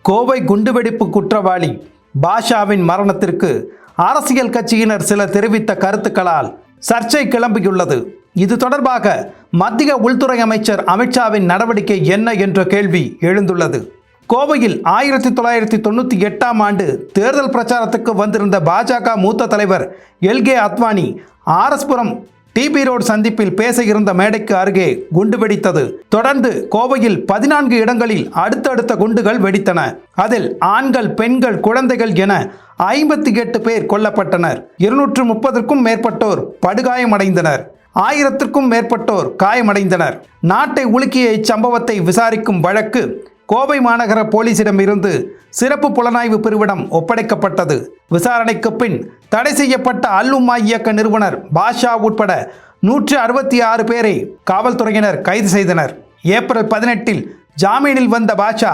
கோவை குண்டுவெடிப்பு குற்றவாளி பாஷாவின் மரணத்திற்கு அரசியல் கட்சியினர் சிலர் தெரிவித்த கருத்துக்களால் சர்ச்சை கிளம்பியுள்ளது. இது தொடர்பாக மத்திய உள்துறை அமைச்சர் அமித்ஷாவின் நடவடிக்கை என்ன என்ற கேள்வி எழுந்துள்ளது. கோவையில் 1998ஆம் ஆண்டு தேர்தல் பிரச்சாரத்துக்கு வந்திருந்த பாஜக மூத்த தலைவர் L K Advani R S Puram T B road சந்திப்பில் பேச இருந்த மேடைக்கு அருகே குண்டு வெடித்தது. தொடர்ந்து கோவையில் 14 இடங்களில் அடுத்தடுத்த குண்டுகள் வெடித்தன. அதில் ஆண்கள், பெண்கள், குழந்தைகள் என 58 பேர் கொல்லப்பட்டனர். 230க்கும் மேற்பட்டோர் படுகாயமடைந்தனர். 1000க்கும் மேற்பட்டோர் காயமடைந்தனர். நாட்டை உலுக்கிய இச்சம்பவத்தை விசாரிக்கும் வழக்கு கோவை மாநகர போலீசிடமிருந்து சிறப்பு புலனாய்வு பிரிவிடம் ஒப்படைக்கப்பட்டது. விசாரணைக்கு பின் தடை செய்யப்பட்ட அல்-உம்மா இயக்க நிறுவனர் பாஷா உட்பட 166 பேரை காவல்துறையினர் கைது செய்தனர். ஏப்ரல் 18இல் ஜாமீனில் வந்த பாஷா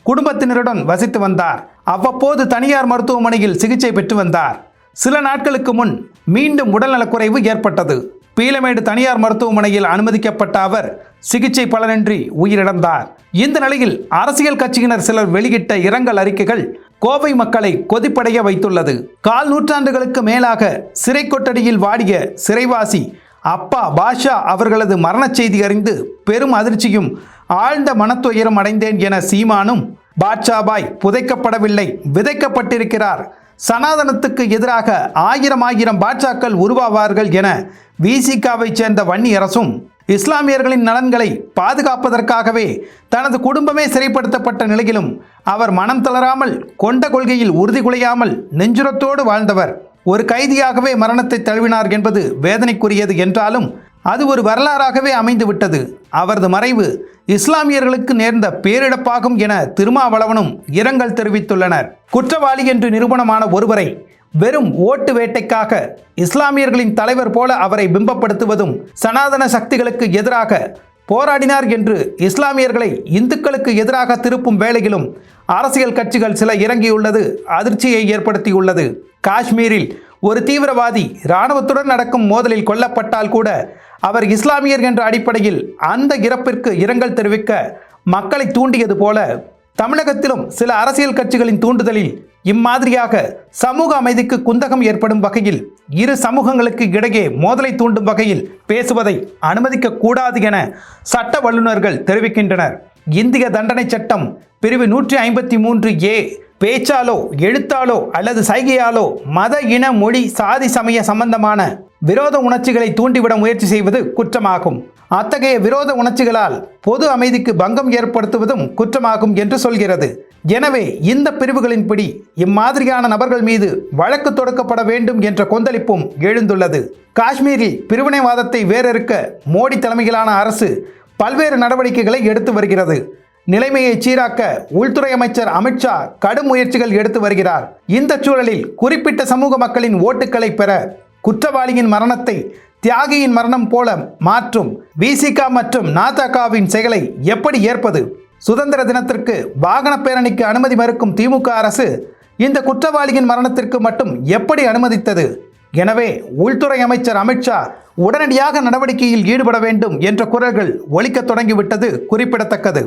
குடும்பத்தினருடன் வசித்து வந்தார். அவ்வப்போது தனியார் மருத்துவமனையில் சிகிச்சை பெற்று வந்தார். சில நாட்களுக்கு முன் மீண்டும் உடல்நலக்குறைவு ஏற்பட்டது. பீளமேடு தனியார் மருத்துவமனையில் அனுமதிக்கப்பட்ட அவர் சிகிச்சை பலனின்றி உயிரிழந்தார். இந்த நிலையில் அரசியல் கட்சியினர் சிலர் வெளியிட்ட இரங்கல் அறிக்கைகள் கோவை மக்களை கொதிப்படைய வைத்துள்ளது. கால் நூற்றாண்டுகளுக்கு மேலாக சிறை கொட்டடியில் வாடிய சிறைவாசி அப்பா பாஷா அவர்களது மரணச் செய்தி அறிந்து பெரும் அதிர்ச்சியும் ஆழ்ந்த மனத்துயரம் அடைந்தேன் என சீமானும், பாட்ஷாபாய் புதைக்கப்படவில்லை, விதைக்கப்பட்டிருக்கிறார், சனாதனத்துக்கு எதிராக ஆயிரம் பாட்ஷாக்கள் உருவாவார்கள் என விசிகாவை சேர்ந்த வன்னியரசும், இஸ்லாமியர்களின் நலன்களை பாதுகாப்பதற்காகவே தனது குடும்பமே சிறைப்படுத்தப்பட்ட நிலையிலும் அவர் மனம் தளராமல் கொண்ட கொள்கையில் உறுதி குலையாமல் நெஞ்சுரத்தோடு வாழ்ந்தவர் ஒரு கைதியாகவே மரணத்தை தழுவினார் என்பது வேதனைக்குரியது என்றாலும் அது ஒரு வரலாறாகவே அமைந்துவிட்டது. அவரது மறைவு இஸ்லாமியர்களுக்கு நேர்ந்த பேரிழப்பாகும் என திருமாவளவனும் இரங்கல் தெரிவித்துள்ளனர். குற்றவாளி என்று நிரூபணமான ஒருவரை வெறும் ஓட்டு வேட்டைக்காக இஸ்லாமியர்களின் தலைவர் போல அவரை பிம்பப்படுத்துவதும், சனாதன சக்திகளுக்கு எதிராக போராடினார் என்று இஸ்லாமியர்களை இந்துக்களுக்கு எதிராக திருப்பும் வேளையிலும் அரசியல் கட்சிகள் சில இறங்கியுள்ளது அதிர்ச்சியை ஏற்படுத்தியுள்ளது. காஷ்மீரில் ஒரு தீவிரவாதி இராணுவத்துடன் நடக்கும் மோதலில் கொல்லப்பட்டால் கூட அவர் இஸ்லாமியர் என்ற அடிப்படையில் அந்த இறப்பிற்கு இரங்கல் தெரிவிக்க மக்களை தூண்டியது போல தமிழகத்திலும் சில அரசியல் கட்சிகளின் தூண்டுதலில் இம்மாதிரியாக சமூக அமைதிக்கு குந்தகம் ஏற்படும் வகையில் இரு சமூகங்களுக்கு இடையே மோதலை தூண்டும் வகையில் பேசுவதை அனுமதிக்க கூடாது என சட்ட வல்லுநர்கள் தெரிவிக்கின்றனர். இந்திய தண்டனை சட்டம் பிரிவு 153A பேச்சாலோ எழுத்தாலோ அல்லது சைகையாலோ மத, இன, மொழி, சாதி, சமய சம்பந்தமான விரோத உணர்ச்சிகளை தூண்டிவிட முயற்சி செய்வது குற்றமாகும். அத்தகைய விரோத உணர்ச்சிகளால் பொது அமைதிக்கு பங்கம் ஏற்படுத்துவதும் குற்றமாகும் என்று சொல்கிறது. எனவே இந்த பிரிவுகளின்படி இம்மாதிரியான நபர்கள் மீது வழக்கு தொடுக்கப்பட வேண்டும் என்ற கொந்தளிப்பும் எழுந்துள்ளது. காஷ்மீரில் பிரிவினைவாதத்தை வேறறுக்க மோடி தலைமையிலான அரசு பல்வேறு நடவடிக்கைகளை எடுத்து வருகிறது. நிலைமையை சீராக்க உள்துறை அமைச்சர் அமித்ஷா கடும் முயற்சிகள் எடுத்து வருகிறார். இந்த சூழலில் குறிப்பிட்ட சமூக மக்களின் ஓட்டுக்களை பெற குற்றவாளியின் மரணத்தை தியாகியின் மரணம் போல மாற்றும் விசிக மற்றும் நாதகவின் செயலை எப்படி ஏற்பது? சுதந்திர தினத்திற்கு வாகன பேரணிக்கு அனுமதி மறுக்கும் திமுக அரசு இந்த குற்றவாளியின் மரணத்திற்கு மட்டும் எப்படி அனுமதித்தது? எனவே உள்துறை அமைச்சர் அமித்ஷா உடனடியாக நடவடிக்கையில் ஈடுபட வேண்டும் என்ற குரல்கள் ஒலிக்க தொடங்கிவிட்டது குறிப்பிடத்தக்கது.